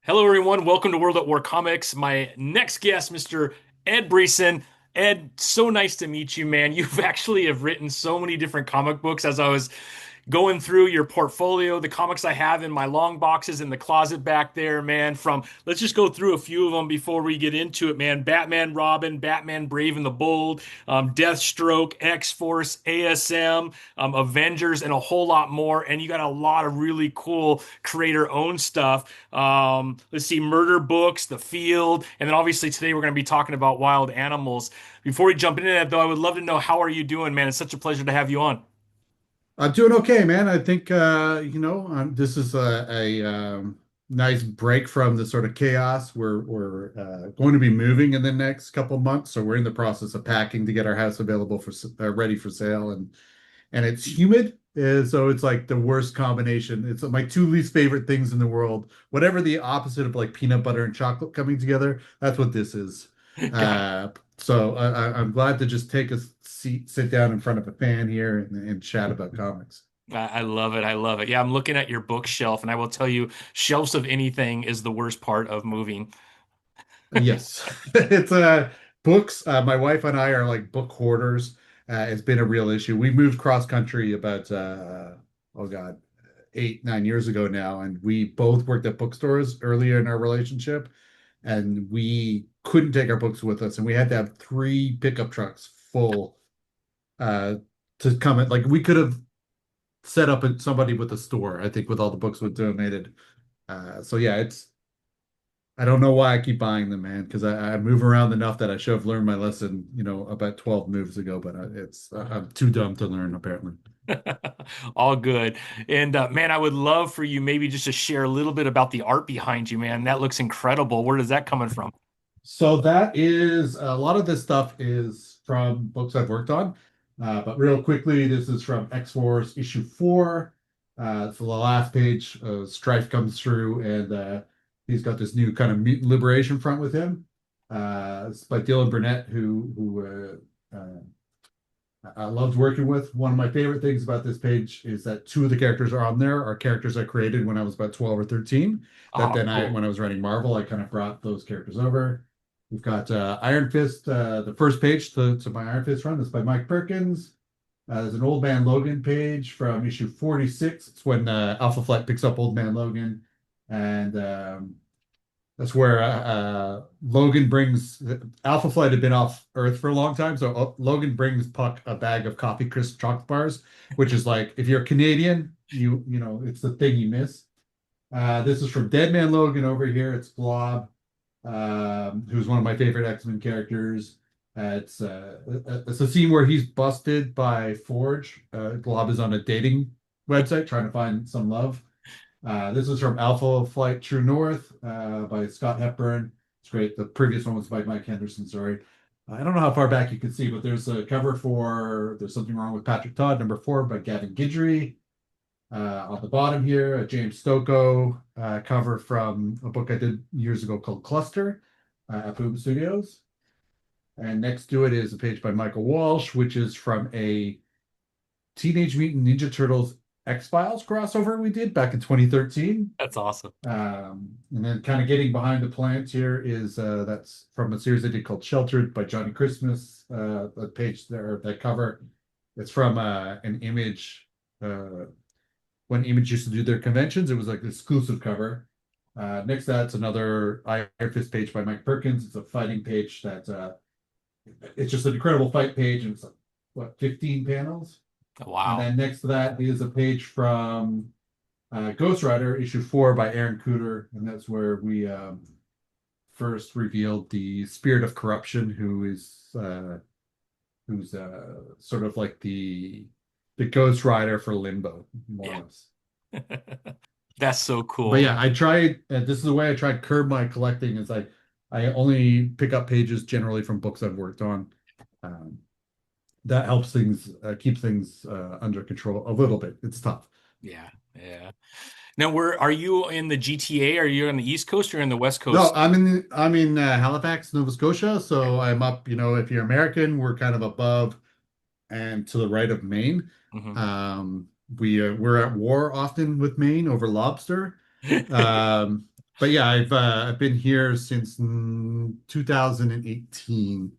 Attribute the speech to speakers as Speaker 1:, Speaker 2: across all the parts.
Speaker 1: Hello, everyone. Welcome to World at War Comics. My next guest, Mr. Ed Brisson. Ed, so nice to meet you, man. You've actually have written so many different comic books. As I was going through your portfolio, the comics I have in my long boxes in the closet back there, man. Let's just go through a few of them before we get into it, man. Batman, Robin, Batman, Brave and the Bold, Deathstroke, X-Force, ASM, Avengers, and a whole lot more. And you got a lot of really cool creator-owned stuff. Let's see, Murder Books, The Field, and then obviously today we're going to be talking about wild animals. Before we jump into that, though, I would love to know how are you doing, man? It's such a pleasure to have you on.
Speaker 2: I'm doing okay, man. I think this is a nice break from the sort of chaos. We're going to be moving in the next couple of months, so we're in the process of packing to get our house available for ready for sale, and it's humid, so it's like the worst combination. It's my two least favorite things in the world. Whatever the opposite of like peanut butter and chocolate coming together, that's what this is.
Speaker 1: God,
Speaker 2: I'm glad to just take a seat, sit down in front of a fan here and chat about comics.
Speaker 1: I love it. I love it. Yeah, I'm looking at your bookshelf, and I will tell you, shelves of anything is the worst part of moving.
Speaker 2: Yes, it's books. My wife and I are like book hoarders. It's been a real issue. We moved cross country about oh God, 8, 9 years ago now, and we both worked at bookstores earlier in our relationship, and we couldn't take our books with us, and we had to have three pickup trucks full uh to come in. Like we could have set up somebody with a store, I think, with all the books we donated. So yeah, it's I don't know why I keep buying them, man, because I move around enough that I should have learned my lesson, about 12 moves ago, but I'm too dumb to learn, apparently.
Speaker 1: All good. And man, I would love for you maybe just to share a little bit about the art behind you, man. That looks incredible. Where does that coming from?
Speaker 2: So that is a lot of this stuff is from books I've worked on. But real quickly, this is from X-Force issue 4. For the last page, Strife comes through and he's got this new kind of mutant liberation front with him. It's by Dylan Burnett, who I loved working with. One of my favorite things about this page is that two of the characters on there are characters I created when I was about 12 or 13. That
Speaker 1: Oh,
Speaker 2: then
Speaker 1: cool.
Speaker 2: when I was writing Marvel, I kind of brought those characters over. We've got Iron Fist, the first page to my Iron Fist run. That's by Mike Perkins. There's an Old Man Logan page from issue 46. It's when Alpha Flight picks up Old Man Logan. And that's where Logan brings Alpha Flight had been off Earth for a long time, so Logan brings Puck a bag of coffee crisp chocolate bars, which is like if you're Canadian, you know it's the thing you miss. This is from Dead Man Logan over here. It's Blob, who's one of my favorite X-Men characters. It's a scene where he's busted by Forge. Blob is on a dating website trying to find some love. This is from Alpha Flight True North by Scott Hepburn. It's great. The previous one was by Mike Henderson. Sorry. I don't know how far back you can see, but there's a cover for There's Something Wrong with Patrick Todd, number 4 by Gavin Guidry. On the bottom here, a James Stocco cover from a book I did years ago called Cluster at Boom Studios. And next to it is a page by Michael Walsh, which is from a Teenage Mutant Ninja Turtles X-Files crossover we did back in 2013.
Speaker 1: That's awesome.
Speaker 2: And then kind of getting behind the plant here is that's from a series I did called Sheltered by Johnny Christmas. The page there, that cover, it's from an Image. When Image used to do their conventions, it was like an exclusive cover. Next, that's another Iron Fist page by Mike Perkins. It's a fighting page that it's just an incredible fight page, and it's like, what, 15 panels? And
Speaker 1: Wow.
Speaker 2: then next to that is a page from Ghost Rider issue 4 by Aaron Cooter, and that's where we first revealed the Spirit of Corruption, who's sort of like the Ghost Rider for Limbo, more
Speaker 1: Yeah.
Speaker 2: or less.
Speaker 1: That's so
Speaker 2: But
Speaker 1: cool.
Speaker 2: yeah, I tried. This is the way I tried curb my collecting. Is I only pick up pages generally from books I've worked on. Um, that helps things keep things under control a little bit. It's tough.
Speaker 1: Yeah. Yeah. Now, where are you in the GTA? Are you on the East Coast or in the West
Speaker 2: No,
Speaker 1: Coast?
Speaker 2: I'm in Halifax, Nova Scotia. So I'm up. If you're American, we're kind of above and to the right of Maine.
Speaker 1: Hmm.
Speaker 2: Um, we're at war often with Maine over lobster. Um, But yeah, I've been here since 2018.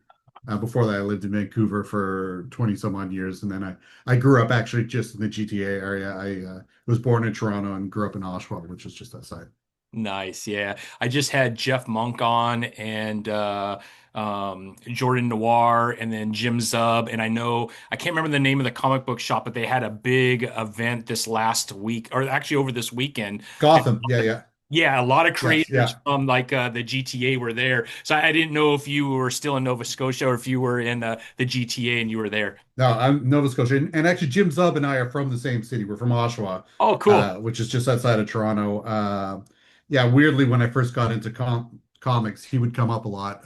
Speaker 2: Before that, I lived in Vancouver for 20 some odd years, and then I grew up actually just in the GTA area. I was born in Toronto and grew up in Oshawa, which is just outside.
Speaker 1: Nice, yeah. I just had Jeff Monk on and Jordan Noir and then Jim Zub. And I know I can't remember the name of the comic book shop, but they had a big event this last week, or actually over this weekend. And
Speaker 2: Gotham, yeah, yeah,
Speaker 1: yeah, a lot of
Speaker 2: yes,
Speaker 1: creators
Speaker 2: yeah.
Speaker 1: from like the GTA were there. So I didn't know if you were still in Nova Scotia or if you were in the GTA and you were there.
Speaker 2: No, I'm Nova Scotia, and actually Jim Zub and I are from the same city. We're from Oshawa,
Speaker 1: Oh, cool.
Speaker 2: which is just outside of Toronto. Yeah, weirdly, when I first got into comics, he would come up a lot.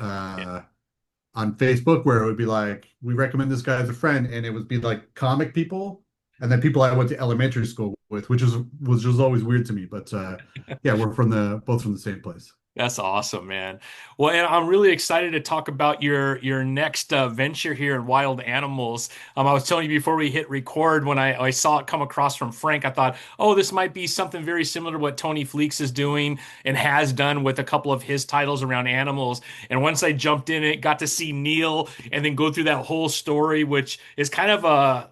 Speaker 2: On Facebook where it would be like, we recommend this guy as a friend, and it would be like comic people, and then people I went to elementary school with, which was just always weird to me. But yeah, we're from the both from the same place.
Speaker 1: That's awesome, man. Well, and I'm really excited to talk about your next venture here in Wild Animals. I was telling you before we hit record when I saw it come across from Frank, I thought, oh, this might be something very similar to what Tony Fleeks is doing and has done with a couple of his titles around animals. And once I jumped in it, got to see Neil and then go through that whole story, which is kind of a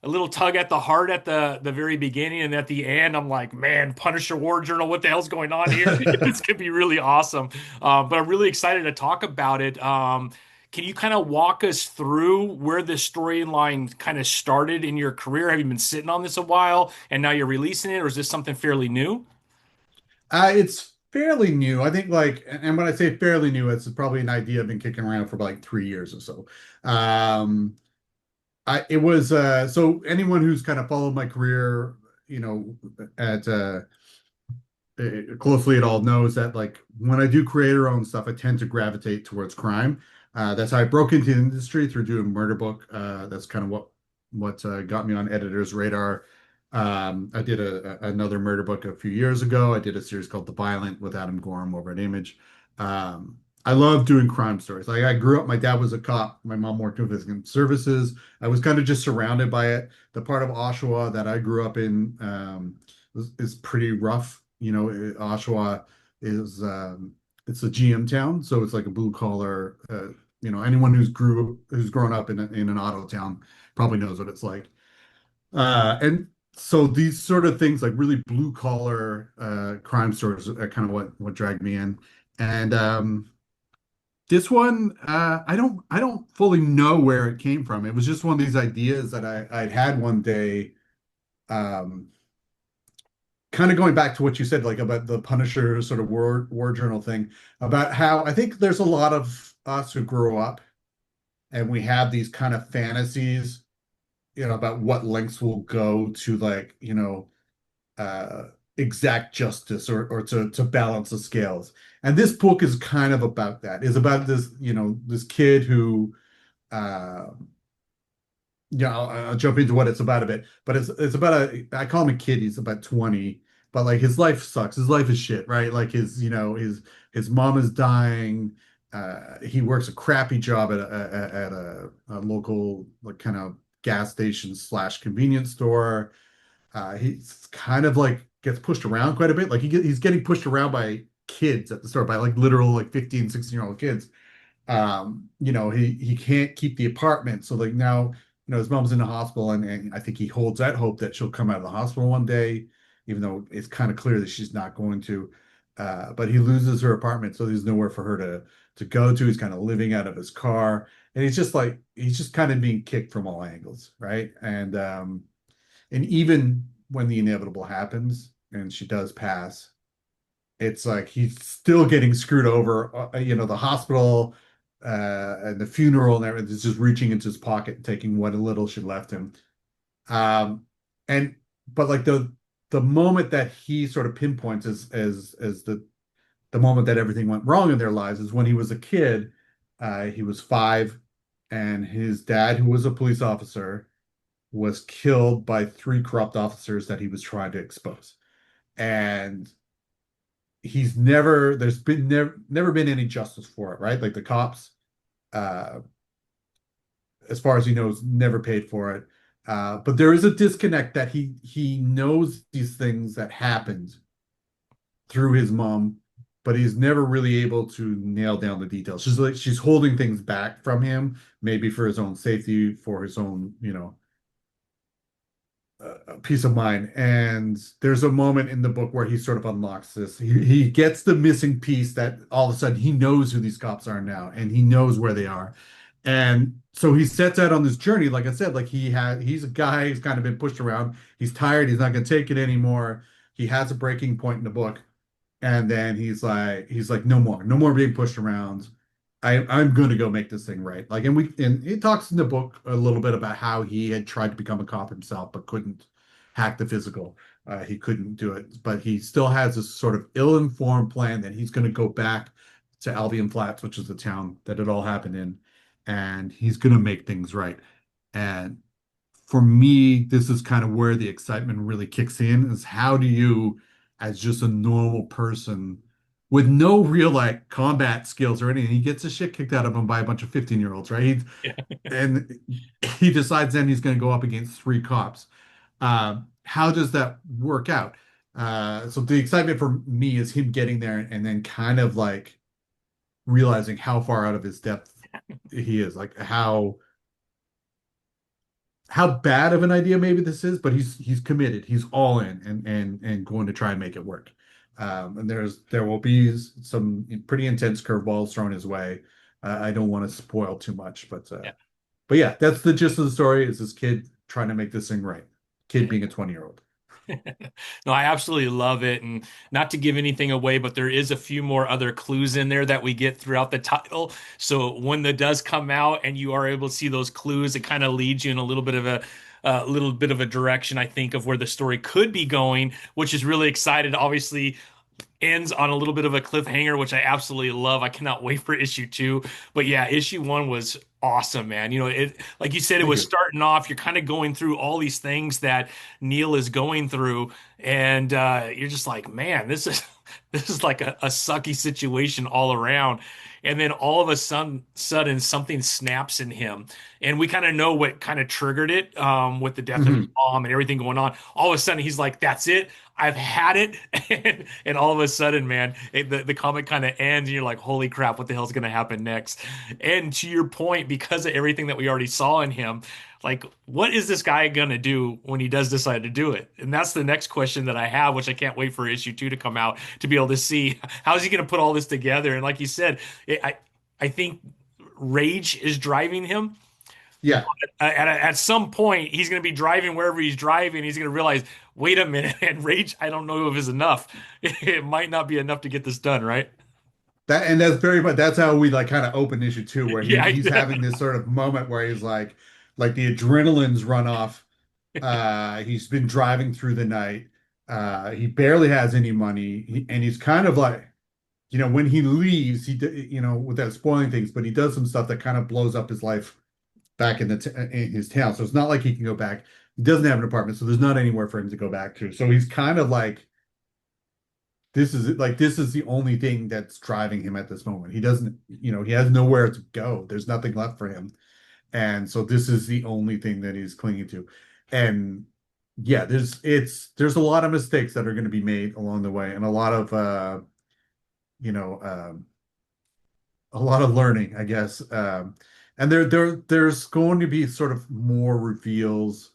Speaker 1: little tug at the heart at the very beginning, and at the end I'm like, man, Punisher War Journal, what the hell's going on here? This could be really awesome. But I'm really excited to talk about it. Can you kind of walk us through where the storyline kind of started in your career? Have you been sitting on this a while and now you're releasing it, or is this something fairly new?
Speaker 2: It's fairly new. I think and when I say fairly new, it's probably an idea I've been kicking around for like 3 years or so. Um, it was so anyone who's kind of followed my career, you know, at closely at all knows that like when I do creator owned stuff, I tend to gravitate towards crime. That's how I broke into the industry through doing murder book. That's kind of what got me on editor's radar. I did another murder book a few years ago. I did a series called The Violent with Adam Gorham over at Image. I love doing crime stories. Like I grew up, my dad was a cop. My mom worked in visiting services. I was kind of just surrounded by it. The part of Oshawa that I grew up in is pretty rough. Oshawa is it's a GM town, so it's like a blue collar. Anyone who's grown up in an auto town probably knows what it's like. And so these sort of things, like really blue collar crime stories, are kind of what dragged me in. And this one, I don't fully know where it came from. It was just one of these ideas that I'd had one day. Um, Kind of going back to what you said, like about the Punisher sort of war journal thing, about how I think there's a lot of us who grow up and we have these kind of fantasies, about what lengths we'll go to, like, uh, exact justice or to balance the scales. And this book is kind of about that. Is about this kid who uh, yeah, I'll jump into what it's about a bit, but it's about I call him a kid. He's about 20, but like his life sucks. His life is shit, right? Like his mom is dying. He works a crappy job at a local like kind of gas station slash convenience store. He's kind of like gets pushed around quite a bit. Like he's getting pushed around by kids at the store, by like literal like 15, 16-year-old kids. He can't keep the apartment. So like now, his mom's in the hospital, and I think he holds that hope that she'll come out of the hospital one day, even though it's kind of clear that she's not going to. But he loses her apartment, so there's nowhere for her to go to. He's kind of living out of his car, and he's just kind of being kicked from all angles, right? And even when the inevitable happens and she does pass, it's like he's still getting screwed over. The hospital and the funeral and everything is just reaching into his pocket and taking what little she left him. Um, and but like the moment that he sort of pinpoints as the moment that everything went wrong in their lives is when he was a kid. He was 5, and his dad, who was a police officer, was killed by 3 corrupt officers that he was trying to expose. And there's been never been any justice for it, right? Like the cops, uh, as far as he knows, never paid for it. But there is a disconnect that he knows these things that happened through his mom, but he's never really able to nail down the details. She's holding things back from him, maybe for his own safety, for his own, peace of mind. And there's a moment in the book where he sort of unlocks this. He gets the missing piece that all of a sudden he knows who these cops are now, and he knows where they are. And so he sets out on this journey. Like I said, like he's a guy who's kind of been pushed around. He's tired. He's not going to take it anymore. He has a breaking point in the book, and then he's like, no more being pushed around. I'm going to go make this thing right. Like, and it talks in the book a little bit about how he had tried to become a cop himself, but couldn't hack the physical. He couldn't do it, but he still has this sort of ill-informed plan that he's going to go back to Albion Flats, which is the town that it all happened in, and he's going to make things right. And for me, this is kind of where the excitement really kicks in, is how do you, as just a normal person with no real like combat skills or anything, he gets his shit kicked out of him by a bunch of 15-year-olds, right? And he decides then he's going to go up against three cops. How does that work out? So the excitement for me is him getting there and then kind of like realizing how far out of his depth he is, like how bad of an idea maybe this is, but he's committed. He's all in and going to try and make it work. And there will be some pretty intense curveballs thrown his way. I don't want to spoil too much,
Speaker 1: Yeah.
Speaker 2: but yeah, that's the gist of the story. Is this kid trying to make this thing right? Kid being a 20-year-old.
Speaker 1: No, I absolutely love it. And not to give anything away, but there is a few more other clues in there that we get throughout the title. So when the does come out and you are able to see those clues, it kind of leads you in a little bit of a direction, I think, of where the story could be going, which is really excited. Obviously, ends on a little bit of a cliffhanger, which I absolutely love. I cannot wait for issue two. But yeah, issue one was awesome, man. It, like you said, it
Speaker 2: Thank
Speaker 1: was
Speaker 2: you.
Speaker 1: starting off. You're kind of going through all these things that Neil is going through, and you're just like, man, this is this is like a sucky situation all around. And then all of a sudden something snaps in him, and we kind of know what kind of triggered it, with the death of his
Speaker 2: Mhm.
Speaker 1: mom and everything going on. All of a sudden, he's like, "That's it. I've had it." And all of a sudden, man, the comic kind of ends, and you're like, holy crap, what the hell's going to happen next? And to your point, because of everything that we already saw in him, like, what is this guy going to do when he does decide to do it? And that's the next question that I have, which I can't wait for issue two to come out to be able to see how is he going to put all this together. And like you said, I think rage is driving him.
Speaker 2: Yeah,
Speaker 1: At some point, he's going to be driving wherever he's driving. He's going to realize, wait a minute, and rage, I don't know if is enough. It might not be enough to get this done, right?
Speaker 2: that's very much that's how we like kind of open issue two, where
Speaker 1: Yeah,
Speaker 2: he's having this sort of moment where he's like the adrenaline's run off. He's been driving through the night. He barely has any money, and he's kind of like, when he leaves, without spoiling things, but he does some stuff that kind of blows up his life back in his town. So it's not like he can go back. He doesn't have an apartment, so there's not anywhere for him to go back to. So he's kind of like, this is the only thing that's driving him at this moment. He doesn't, he has nowhere to go. There's nothing left for him. And so this is the only thing that he's clinging to. And yeah, there's a lot of mistakes that are going to be made along the way, and a lot of you know, learning, I guess. And there's going to be sort of more reveals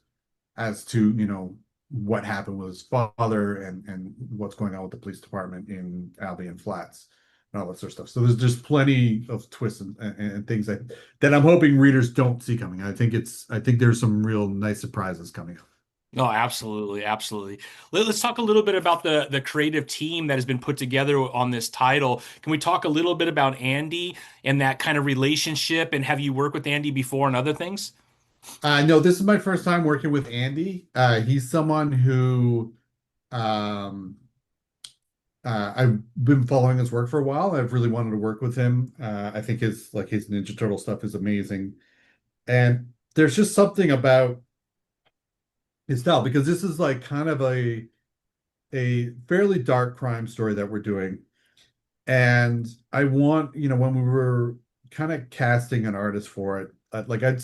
Speaker 2: as to, what happened with his father, and what's going on with the police department in Albion Flats and all that sort of stuff. So there's just plenty of twists and things that I'm hoping readers don't see coming. I think there's some real nice surprises coming up.
Speaker 1: No, absolutely, absolutely. Let's talk a little bit about the creative team that has been put together on this title. Can we talk a little bit about Andy and that kind of relationship? And have you worked with Andy before and other things?
Speaker 2: No, this is my first time working with Andy. He's someone who um, I've been following his work for a while. I've really wanted to work with him. I think his Ninja Turtle stuff is amazing, and there's just something about his style, because this is like kind of a fairly dark crime story that we're doing. And I want, when we were kind of casting an artist for it, like I'd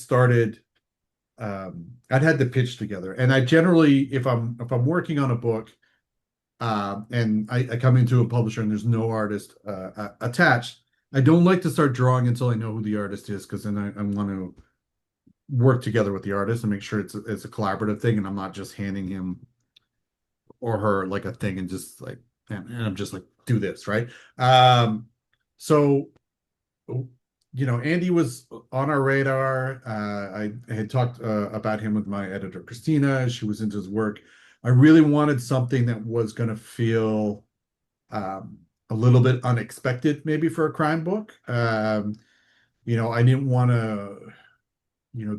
Speaker 2: had the pitch together. And I generally, if I'm working on a book, And I come into a publisher and there's no artist attached. I don't like to start drawing until I know who the artist is, because then I want to work together with the artist and make sure it's a collaborative thing, and I'm not just handing him or her like a thing and just like, and I'm just like, do this, right? So Andy was on our radar. I had talked about him with my editor, Christina. She was into his work. I really wanted something that was going to feel a little bit unexpected, maybe for a crime book. I didn't want to,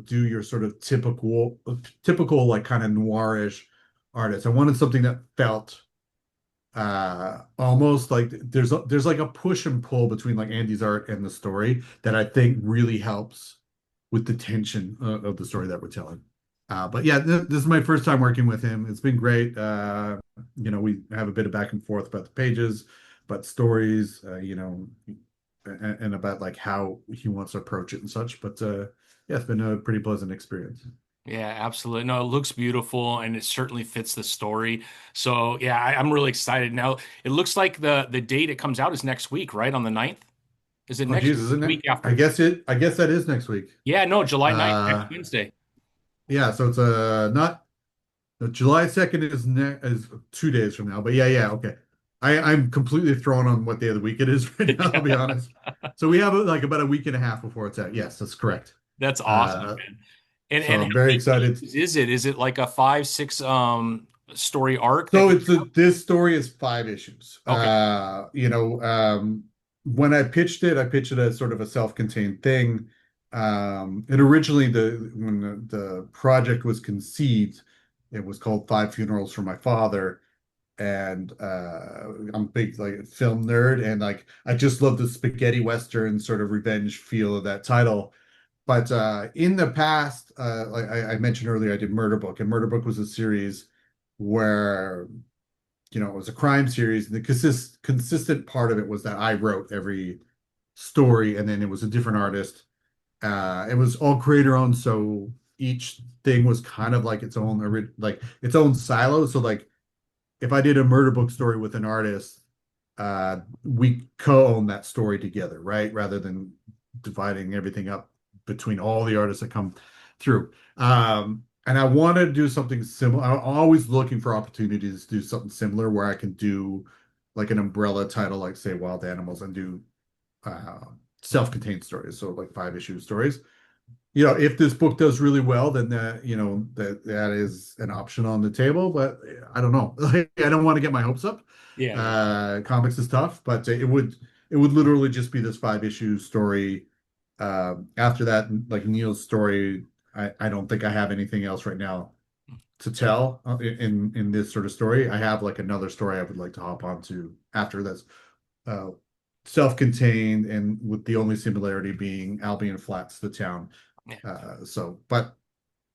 Speaker 2: do your sort of typical like kind of noirish artist. I wanted something that felt almost like there's like a push and pull between like Andy's art and the story that I think really helps with the tension of the story that we're telling. But yeah, this is my first time working with him. It's been great. We have a bit of back and forth about the pages, about stories, and about like how he wants to approach it and such. But yeah, it's been a pretty pleasant experience.
Speaker 1: Yeah, absolutely. No, it looks beautiful and it certainly fits the story. So yeah, I'm really excited. Now it looks like the date it comes out is next week, right? On the 9th? Is it
Speaker 2: Oh,
Speaker 1: next
Speaker 2: geez, isn't it?
Speaker 1: week after?
Speaker 2: I guess that is next week.
Speaker 1: Yeah, no, July 9th, next
Speaker 2: Uh,
Speaker 1: Wednesday.
Speaker 2: yeah, so it's not July 2nd is 2 days from now, but yeah, okay. I'm completely thrown on what day of the week it is right now, I'll be honest. So we have like about a week and a half before it's out. Yes, that's correct.
Speaker 1: That's awesome,
Speaker 2: Uh,
Speaker 1: man. And
Speaker 2: so
Speaker 1: and how
Speaker 2: I'm very
Speaker 1: many
Speaker 2: excited.
Speaker 1: pages is it? Is it like a 5, 6 story arc that
Speaker 2: So
Speaker 1: you
Speaker 2: this story is 5 issues.
Speaker 1: Okay.
Speaker 2: When I pitched it as sort of a self-contained thing. And originally when the project was conceived, it was called Five Funerals for My Father. And I'm a big like film nerd, and like I just love the spaghetti western sort of revenge feel of that title. But in the past, like I mentioned earlier, I did Murder Book, and Murder Book was a series where it was a crime series. And the consistent part of it was that I wrote every story, and then it was a different artist. It was all creator owned, so each thing was kind of like its own silo. So like if I did a murder book story with an artist, we co-own that story together, right? Rather than dividing everything up between all the artists that come through. And I wanted to do something similar. I'm always looking for opportunities to do something similar where I can do like an umbrella title, like say Wild Animals, and do uh, self-contained stories. So like 5 issue stories. If this book does really well, then that is an option on the table. But I don't know. Like, I don't want to get my hopes up.
Speaker 1: Yeah, yeah.
Speaker 2: Comics is tough, but it would literally just be this 5 issue story. After that, like Neil's story, I don't think I have anything else right now to tell in this sort of story. I have like another story I would like to hop onto after this, uh, self-contained, and with the only similarity being Albion Flats, the town.
Speaker 1: Yeah.
Speaker 2: But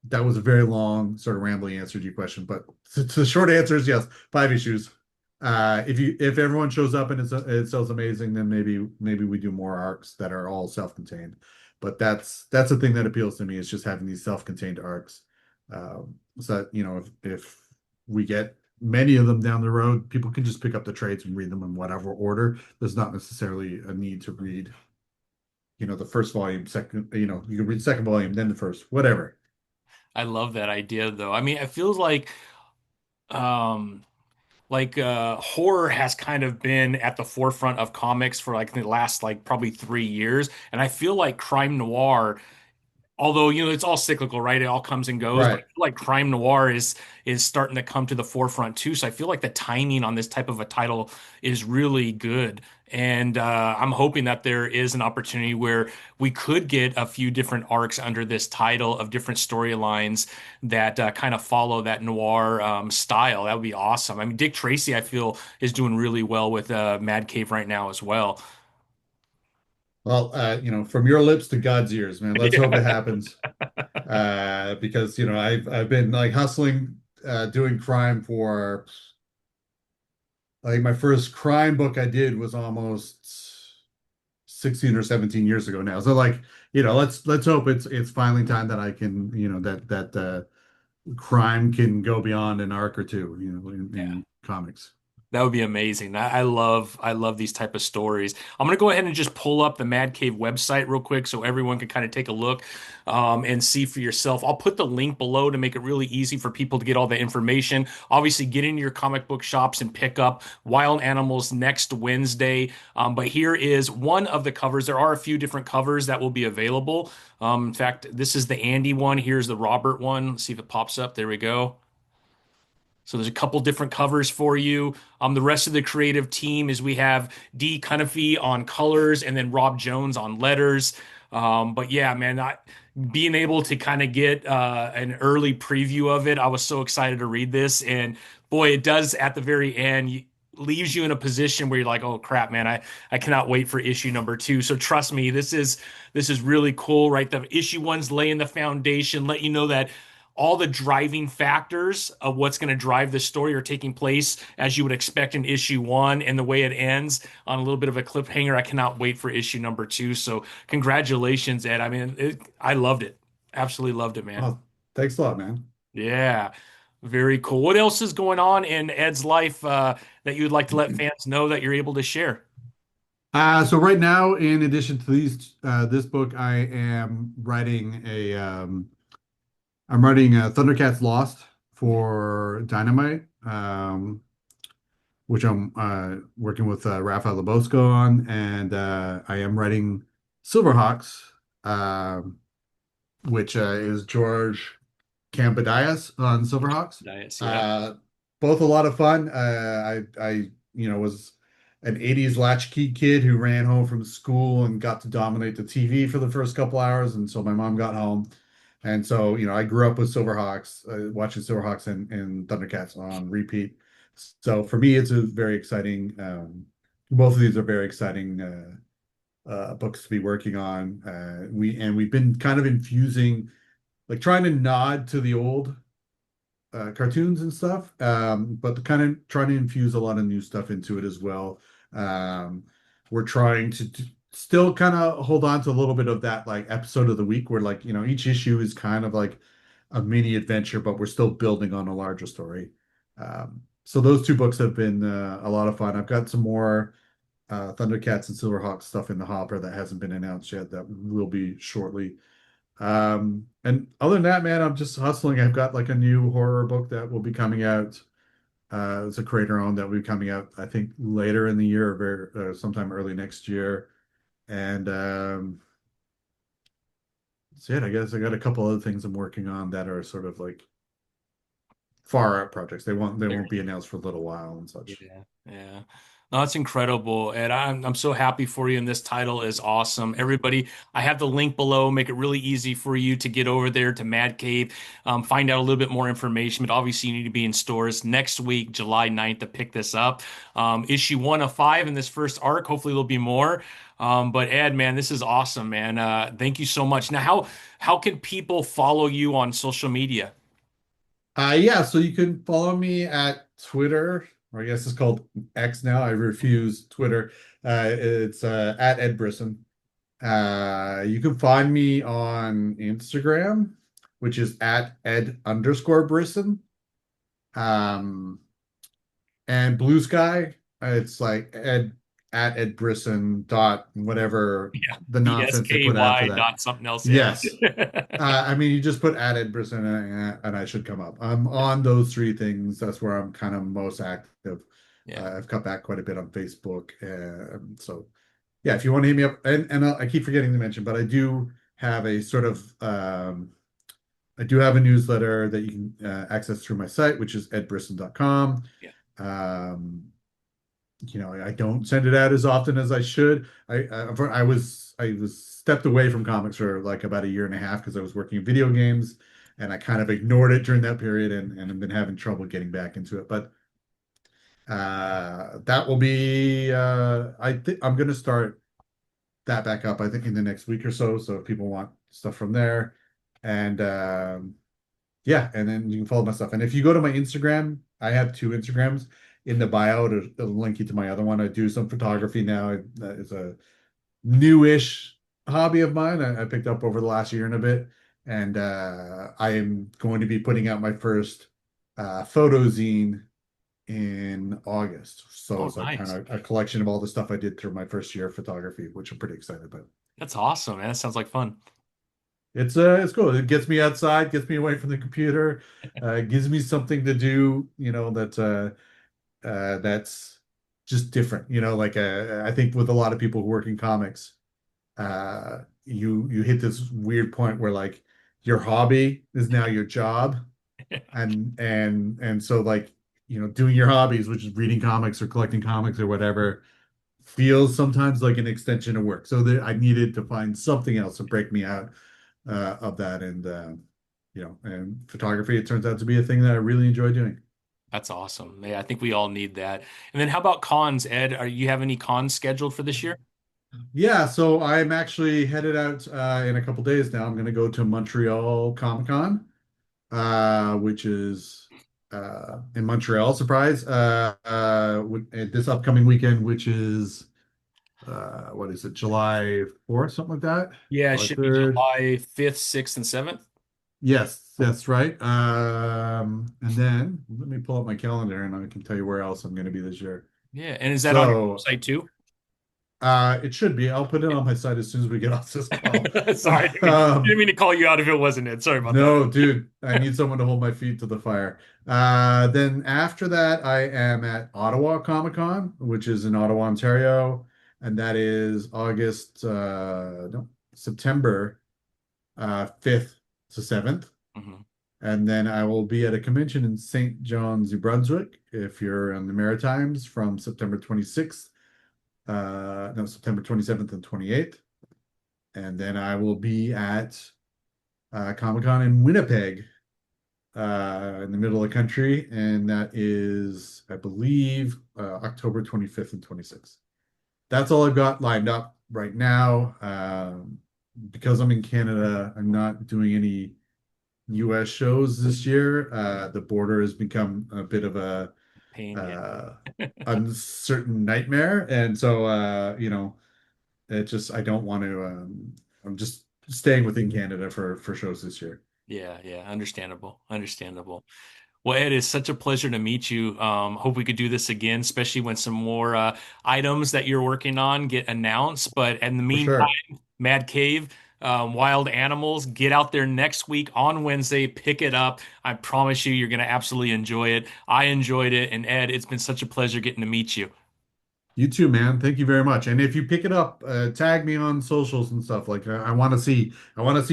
Speaker 2: that was a very long, sort of rambling answer to your question. But the short answer is yes, 5 issues. If everyone shows up and it sells amazing, then maybe we do more arcs that are all self-contained. But that's the thing that appeals to me, is just having these self-contained arcs. So that, if we get many of them down the road, people can just pick up the trades and read them in whatever order. There's not necessarily a need to read, the first volume, second, you can read the second volume, then the first, whatever.
Speaker 1: I love that idea though. I mean, it feels um horror has kind of been at the forefront of comics for like the last like probably 3 years. And I feel like crime noir, although it's all cyclical, right? It all comes and goes, but I
Speaker 2: Right.
Speaker 1: feel like crime noir is starting to come to the forefront too. So I feel like the timing on this type of a title is really good. And I'm hoping that there is an opportunity where we could get a few different arcs under this title of different storylines that kind of follow that noir style. That would be awesome. I mean, Dick Tracy, I feel, is doing really well with Mad Cave right now as well.
Speaker 2: Well, from your lips to God's ears, man. Let's hope it
Speaker 1: Yeah.
Speaker 2: happens. Because I've been like hustling, doing crime for like my first crime book I did was almost 16 or 17 years ago now. So like, let's hope it's finally time that I can, that crime can go beyond an arc or two, in
Speaker 1: Yeah.
Speaker 2: comics.
Speaker 1: That would be amazing. I love these type of stories. I'm gonna go ahead and just pull up the Mad Cave website real quick so everyone can kind of take a look and see for yourself. I'll put the link below to make it really easy for people to get all the information. Obviously, get into your comic book shops and pick up Wild Animals next Wednesday. But here is one of the covers. There are a few different covers that will be available. In fact, this is the Andy one. Here's the Robert one. Let's see if it pops up. There we go. So there's a couple different covers for you. The rest of the creative team is we have Dee Cunniffe on colors and then Rob Jones on letters. But yeah, man, being able to kind of get an early preview of it, I was so excited to read this. And boy, it does at the very end. Leaves you in a position where you're like, oh crap, man, I cannot wait for issue number two. So trust me, this is really cool, right? The issue one's laying the foundation, let you know that all the driving factors of what's going to drive the story are taking place as you would expect in issue one, and the way it ends on a little bit of a cliffhanger. I cannot wait for issue number two. So congratulations, Ed. I mean, I loved it. Absolutely loved it, man.
Speaker 2: Oh, thanks a lot, man.
Speaker 1: Yeah, very cool. What else is going on in Ed's life that you'd like to let fans know that you're able to share?
Speaker 2: So right now, in addition to this book, I'm writing Thundercats Lost for Dynamite, which I'm working with Rafael Labosco on, and I am writing Silverhawks, which is George Campbadias on Silverhawks.
Speaker 1: Diets, yeah.
Speaker 2: Uh, Both a lot of fun. Was an 80s latchkey kid who ran home from school and got to dominate the TV for the first couple hours until my mom got home. And so, I grew up with Silverhawks, watching Silverhawks and Thundercats on repeat. So for me, it's a very exciting. Both of these are very exciting books to be working on. We've been kind of infusing, like trying to nod to the old cartoons and stuff, but kind of trying to infuse a lot of new stuff into it as well. Um, we're trying to still kind of hold on to a little bit of that like episode of the week where like, each issue is kind of like a mini adventure, but we're still building on a larger story. So those two books have been a lot of fun. I've got some more Thundercats and Silverhawks stuff in the hopper that hasn't been announced yet that will be shortly. And other than that, man, I'm just hustling. I've got like a new horror book that will be coming out. It's a creator owned that will be coming out, I think, later in the year or sometime early next year. And that's it. I guess I got a couple other things I'm working on that are sort of like far out projects. They won't be announced for a little while and such.
Speaker 1: Yeah, yeah. No, that's incredible, and I'm so happy for you. And this title is awesome. Everybody, I have the link below. Make it really easy for you to get over there to Mad Cave, find out a little bit more information. But obviously, you need to be in stores next week, July 9th, to pick this up. Issue one of five in this first arc. Hopefully, there'll be more. But Ed, man, this is awesome, man. Thank you so much. Now, how can people follow you on social media?
Speaker 2: Yeah, so you can follow me at Twitter, or I guess it's called X now. I refuse Twitter. It's at Ed Brisson. You can find me on Instagram, which is at Ed_Brisson. Um, and Blue Sky, it's like Ed at Ed Brisson dot whatever
Speaker 1: Yeah,
Speaker 2: the nonsense they put after
Speaker 1: BSKY
Speaker 2: that.
Speaker 1: dot something else. Yeah.
Speaker 2: Yes. I mean, you just put at Ed Brisson and I should come up. I'm on those three things. That's where I'm kind of most active.
Speaker 1: Yeah.
Speaker 2: I've cut back quite a bit on Facebook. So yeah, if you want to hit me up, and I keep forgetting to mention, but I do have a sort of I do have a newsletter that you can access through my site, which is edbrisson.com.
Speaker 1: Yeah.
Speaker 2: Um, I don't send it out as often as I should. I was stepped away from comics for like about a year and a half because I was working in video games, and I kind of ignored it during that period, and I've been having trouble getting back into it. But that will be I think I'm gonna start that back up, I think, in the next week or so. So if people want stuff from there, and yeah, and then you can follow my stuff. And if you go to my Instagram, I have two Instagrams. In the bio, it'll link you to my other one. I do some photography now. It's a newish hobby of mine. I picked up over the last year and a bit, and I am going to be putting out my first photo zine in August. So
Speaker 1: Oh,
Speaker 2: it's like kind
Speaker 1: nice.
Speaker 2: of a collection of all the stuff I did through my first year of photography, which I'm pretty excited about.
Speaker 1: That's awesome, man. That sounds like fun.
Speaker 2: It's cool. It gets me outside, gets me away from the computer, gives me something to do, that's just different. Like I think with a lot of people who work in comics, you hit this weird point where like your hobby is now your job, and so like doing your hobbies, which is reading comics or collecting comics or whatever, feels sometimes like an extension of work. So I needed to find something else to break me out of that, and photography, it turns out to be a thing that I really enjoy doing.
Speaker 1: That's awesome. Yeah, I think we all need that. And then how about cons, Ed? Are you have any cons scheduled for this year?
Speaker 2: Yeah, so I'm actually headed out in a couple days now. I'm going to go to Montreal Comic Con, which is in Montreal. Surprise! This upcoming weekend, which is what is it, July 4th, something like that,
Speaker 1: Yeah, it
Speaker 2: July
Speaker 1: should be
Speaker 2: 3rd.
Speaker 1: July 5th, 6th, and 7th.
Speaker 2: Yes, that's right. And then let me pull up my calendar, and I can tell you where else I'm going to be this year.
Speaker 1: Yeah, and is that on
Speaker 2: So
Speaker 1: your website too?
Speaker 2: it should be. I'll put it on my site as soon as we get off this call.
Speaker 1: Sorry, didn't
Speaker 2: Um,
Speaker 1: mean to call you out if it wasn't Ed. Sorry about that.
Speaker 2: no, dude, I need someone to hold my feet to the fire. Then after that, I am at Ottawa Comic Con, which is in Ottawa, Ontario, and that is no, September 5th to 7th.
Speaker 1: Mhm.
Speaker 2: And then I will be at a convention in St. John's, New Brunswick, if you're in the Maritimes, from September 26th, no, September 27th and 28th. And then I will be at Comic-Con in Winnipeg, in the middle of the country, and that is, I believe, October 25th and 26th. That's all I've got lined up right now. Because I'm in Canada, I'm not doing any US shows this year. The border has become a bit of a
Speaker 1: Pain, yeah.
Speaker 2: uh, uncertain nightmare, and so it just I don't want to. I'm just staying within Canada for shows this year.
Speaker 1: Yeah, yeah, understandable. Understandable. Well, Ed, it's such a pleasure to meet you. Hope we could do this again, especially when some more items that you're working on get announced. But in the
Speaker 2: For sure.
Speaker 1: meantime, Mad Cave, Wild Animals, get out there next week on Wednesday, pick it up. I promise you, you're going to absolutely enjoy it. I enjoyed it. And Ed, it's been such a pleasure getting to meet you.
Speaker 2: You too, man. Thank you very much. And if you pick it up, tag me on socials and stuff. Like I want to see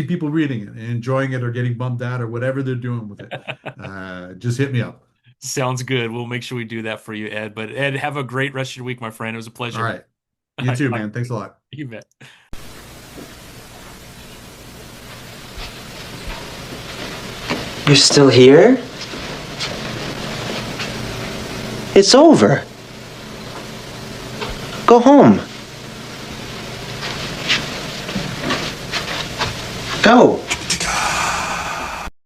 Speaker 2: people reading it and enjoying it or getting bummed out or whatever they're doing with it. Just hit me up.
Speaker 1: Sounds good. We'll make sure we do that for you, Ed. But Ed, have a great rest of your week, my friend. It was a
Speaker 2: All
Speaker 1: pleasure.
Speaker 2: right. You too, man. Thanks a lot.
Speaker 1: You bet.
Speaker 3: You're still here? It's over. Go home. Go.